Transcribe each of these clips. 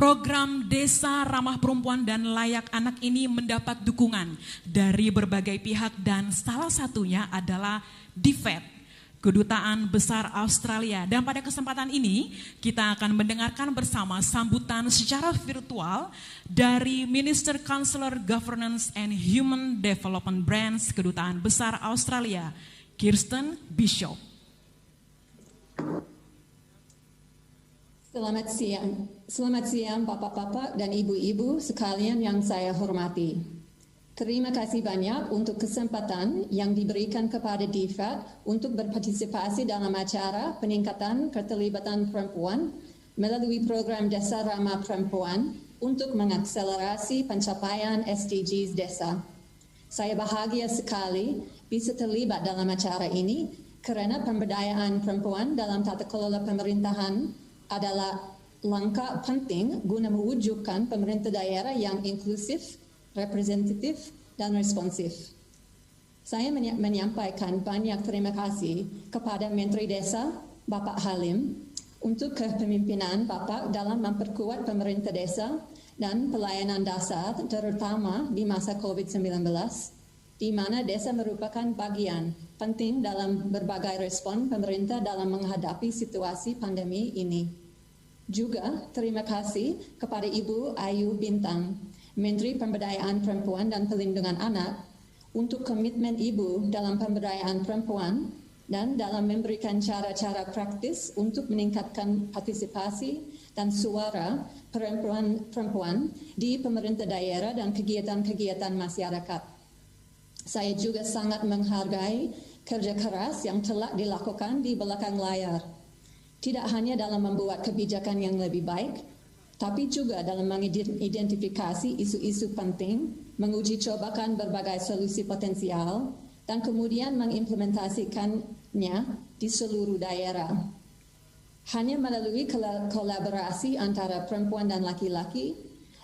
Program Desa Ramah Perempuan dan Layak Anak ini mendapat dukungan dari berbagai pihak dan salah satunya adalah DFAT, Kedutaan Besar Australia. Dan pada kesempatan ini kita akan mendengarkan bersama sambutan secara virtual dari Minister Counselor Governance and Human Development Branch Kedutaan Besar Australia, Kirsten Bishop. Selamat siang Bapak-Bapak dan Ibu-Ibu sekalian yang saya hormati. Terima kasih banyak untuk kesempatan yang diberikan kepada DFAT untuk berpartisipasi dalam acara peningkatan keterlibatan perempuan melalui program Desa Ramah Perempuan untuk mengakselerasi pencapaian SDGs Desa. Saya bahagia sekali bisa terlibat dalam acara ini kerana pemberdayaan perempuan dalam tata kelola pemerintahan adalah langkah penting guna mewujudkan pemerintah daerah yang inklusif, representatif, dan responsif. Saya menyampaikan banyak terima kasih kepada Menteri Desa, Bapak Halim, untuk kepemimpinan Bapak dalam memperkuat pemerintah desa dan pelayanan dasar terutama di masa COVID-19, di mana desa merupakan bagian penting dalam berbagai respon pemerintah dalam menghadapi situasi pandemi ini. Juga terima kasih kepada Ibu Ayu Bintang, Menteri Pemberdayaan Perempuan dan Perlindungan Anak, untuk komitmen Ibu dalam pemberdayaan perempuan dan dalam memberikan cara-cara praktis untuk meningkatkan partisipasi dan suara perempuan di pemerintah daerah dan kegiatan-kegiatan masyarakat. Saya juga sangat menghargai kerja keras yang telah dilakukan di belakang layar. Tidak hanya dalam membuat kebijakan yang lebih baik, tapi juga dalam mengidentifikasi isu-isu penting, menguji cobakan berbagai solusi potensial, dan kemudian mengimplementasikannya di seluruh daerah. Hanya melalui kolaborasi antara perempuan dan laki-laki,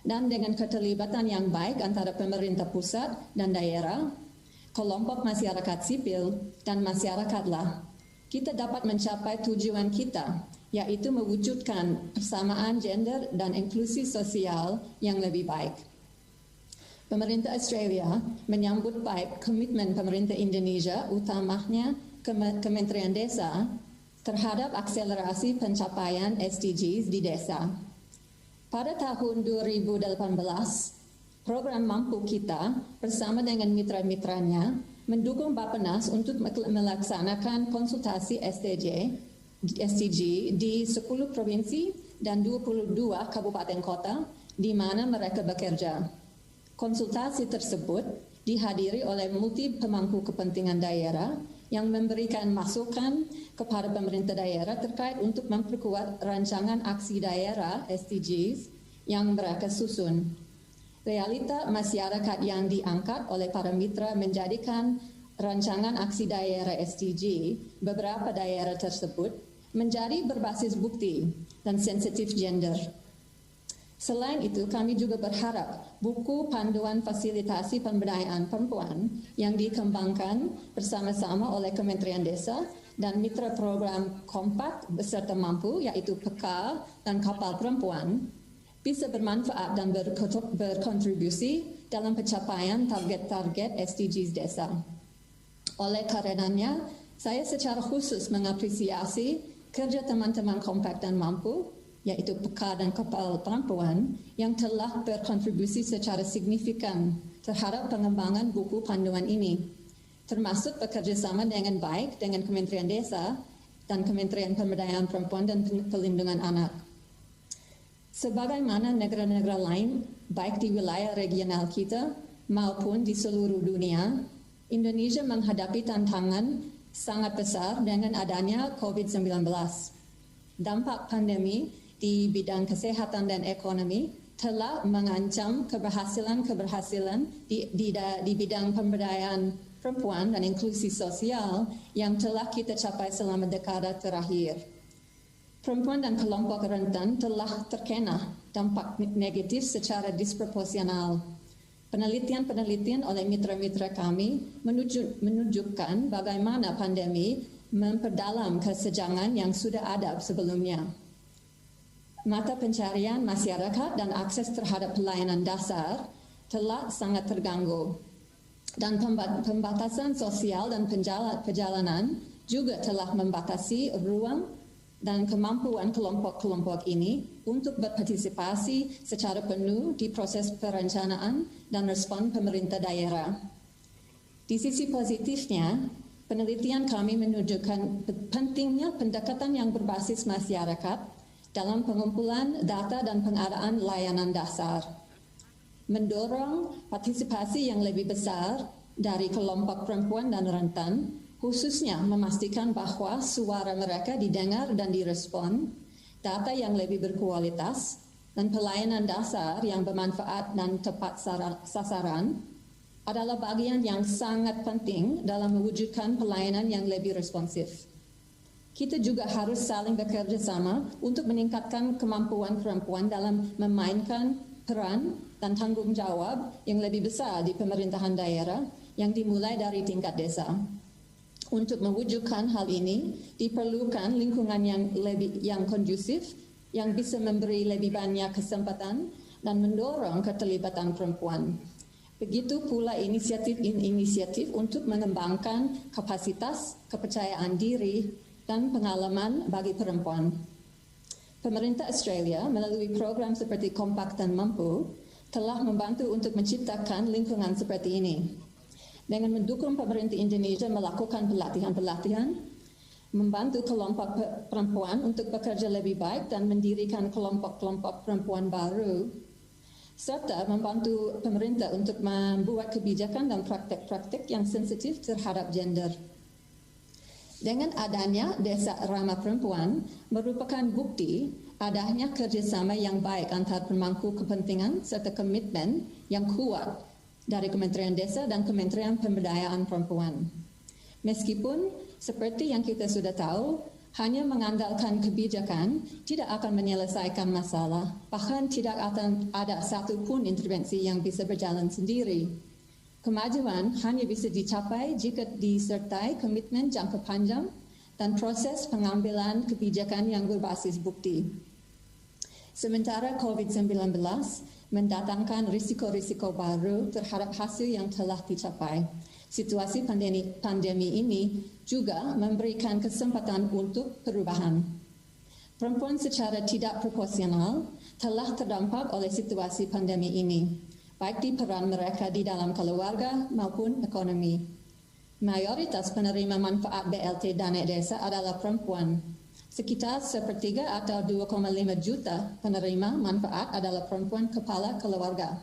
dan dengan keterlibatan yang baik antara pemerintah pusat dan daerah, kelompok masyarakat sipil, dan masyarakatlah, kita dapat mencapai tujuan kita, yaitu mewujudkan persamaan gender dan inklusi sosial yang lebih baik. Pemerintah Australia menyambut baik komitmen pemerintah Indonesia, utamanya Kementerian Desa, terhadap akselerasi pencapaian SDGs di desa. Pada tahun 2018, program Mampu Kita bersama dengan mitra-mitranya mendukung Bappenas untuk melaksanakan konsultasi SDG di 10 provinsi dan 22 kabupaten kota di mana mereka bekerja. Konsultasi tersebut dihadiri oleh multi pemangku kepentingan daerah yang memberikan masukan kepada pemerintah daerah terkait untuk memperkuat rancangan aksi daerah SDGs yang mereka susun. Realita masyarakat yang diangkat oleh para mitra menjadikan rancangan aksi daerah SDG beberapa daerah tersebut menjadi berbasis bukti dan sensitif gender. Selain itu, kami juga berharap buku panduan fasilitasi pemberdayaan perempuan yang dikembangkan bersama-sama oleh Kementerian Desa dan mitra program Kompak beserta Mampu, yaitu Peka dan Kapal Perempuan, bisa bermanfaat dan berkontribusi dalam pencapaian target-target SDGs desa. Oleh karenanya, saya secara khusus mengapresiasi kerja teman-teman Kompak dan Mampu, yaitu Peka dan Kapal Perempuan, yang telah berkontribusi secara signifikan terhadap pengembangan buku panduan ini, termasuk bekerjasama dengan baik dengan Kementerian Desa dan Kementerian Pemberdayaan Perempuan dan Perlindungan Anak. Sebagaimana negara-negara lain, baik di wilayah regional kita maupun di seluruh dunia, Indonesia menghadapi tantangan sangat besar dengan adanya COVID-19. Dampak pandemi di bidang kesehatan dan ekonomi telah mengancam keberhasilan di bidang pemberdayaan perempuan dan inklusi sosial yang telah kita capai selama dekada terakhir. Perempuan dan kelompok rentan telah terkena dampak negatif secara disproporsional. Penelitian-penelitian oleh mitra-mitra kami menunjukkan bagaimana pandemi memperdalam kesenjangan yang sudah ada sebelumnya. mata pencarian masyarakat dan akses terhadap pelayanan dasar telah sangat terganggu. Dan pembatasan sosial dan perjalanan juga telah membatasi ruang dan kemampuan kelompok-kelompok ini untuk berpartisipasi secara penuh di proses perencanaan dan respon pemerintah daerah. Di sisi positifnya, penelitian kami menunjukkan pentingnya pendekatan yang berbasis masyarakat dalam pengumpulan data dan pengadaan layanan dasar, mendorong partisipasi yang lebih besar dari kelompok perempuan dan rentan, khususnya memastikan bahwa suara mereka didengar dan direspon, data yang lebih berkualitas, dan pelayanan dasar yang bermanfaat dan tepat sasaran adalah bagian yang sangat penting dalam mewujudkan pelayanan yang lebih responsif. Kita juga harus saling bekerja sama untuk meningkatkan kemampuan perempuan dalam memainkan peran dan tanggung jawab yang lebih besar di pemerintahan daerah yang dimulai dari tingkat desa. Untuk mewujudkan hal ini, diperlukan lingkungan yang kondusif, yang bisa memberi lebih banyak kesempatan dan mendorong keterlibatan perempuan. Begitu pula inisiatif untuk mengembangkan kapasitas, kepercayaan diri, dan pengalaman bagi perempuan. Pemerintah Australia melalui program seperti Kompak dan Mampu telah membantu untuk menciptakan lingkungan seperti ini. Dengan mendukung pemerintah Indonesia melakukan pelatihan-pelatihan, membantu kelompok perempuan untuk bekerja lebih baik dan mendirikan kelompok-kelompok perempuan baru, serta membantu pemerintah untuk membuat kebijakan dan praktek-praktek yang sensitif terhadap gender. Dengan adanya Desa Ramah Perempuan merupakan bukti adanya kerjasama yang baik antara pemangku kepentingan serta komitmen yang kuat dari Kementerian Desa dan Kementerian Pemberdayaan Perempuan. Meskipun seperti yang kita sudah tahu, hanya mengandalkan kebijakan tidak akan menyelesaikan masalah, bahkan tidak akan ada satu pun intervensi yang bisa berjalan sendiri. Kemajuan hanya bisa dicapai jika disertai komitmen jangka panjang dan proses pengambilan kebijakan yang berbasis bukti. Sementara COVID-19 mendatangkan risiko-risiko baru terhadap hasil yang telah dicapai. Situasi pandemi ini juga memberikan kesempatan untuk perubahan. Perempuan secara tidak proporsional telah terdampak oleh situasi pandemi ini, baik di peran mereka di dalam keluarga maupun ekonomi. Mayoritas penerima manfaat BLT Dana Desa adalah perempuan. Sekitar sepertiga atau 2,5 juta penerima manfaat adalah perempuan kepala keluarga.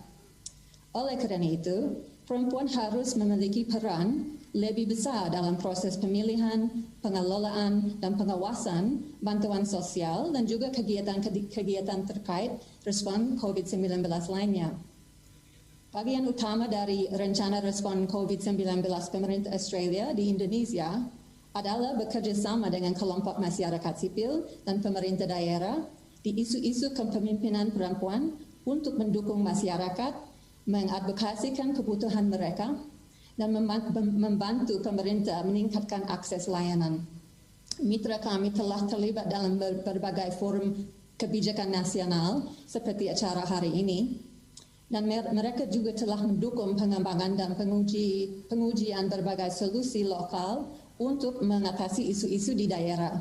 Oleh kerana itu, perempuan harus memiliki peran lebih besar dalam proses pemilihan, pengelolaan, dan pengawasan bantuan sosial dan juga kegiatan terkait respon COVID-19 lainnya. Bagian utama dari rencana respon COVID-19 pemerintah Australia di Indonesia adalah bekerjasama dengan kelompok masyarakat sipil dan pemerintah daerah di isu-isu kepemimpinan perempuan untuk mendukung masyarakat, mengadvokasikan kebutuhan mereka, dan membantu pemerintah meningkatkan akses layanan. Mitra kami telah terlibat dalam berbagai forum kebijakan nasional seperti acara hari ini, dan mereka juga telah mendukung pengembangan dan pengujian berbagai solusi lokal untuk mengatasi isu-isu di daerah.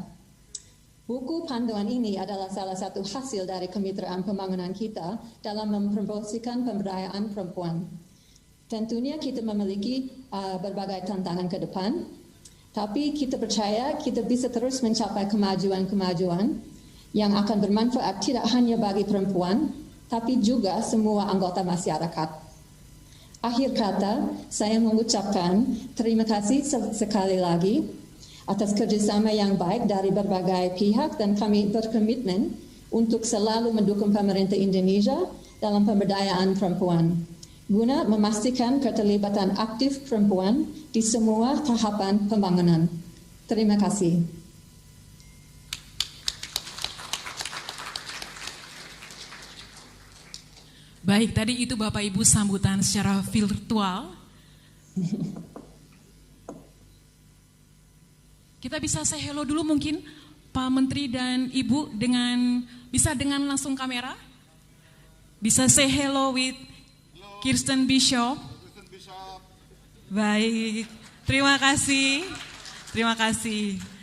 Buku panduan ini adalah salah satu hasil dari kemitraan pembangunan kita dalam mempromosikan pemberdayaan perempuan. Tentunya kita memiliki berbagai tantangan ke depan, tapi kita percaya kita bisa terus mencapai kemajuan-kemajuan yang akan bermanfaat tidak hanya bagi perempuan, tapi juga semua anggota masyarakat. Akhir kata, saya mengucapkan terima kasih sekali lagi atas kerjasama yang baik dari berbagai pihak dan kami berkomitmen untuk selalu mendukung pemerintah Indonesia dalam pemberdayaan perempuan guna memastikan keterlibatan aktif perempuan di semua tahapan pembangunan. Terima kasih. Baik, tadi itu Bapak Ibu sambutan secara virtual. Kita bisa say hello dulu mungkin Pak Menteri dan Ibu bisa dengan langsung kamera? Bisa say hello with Kirsten Bishop? Baik, terima kasih. Terima kasih.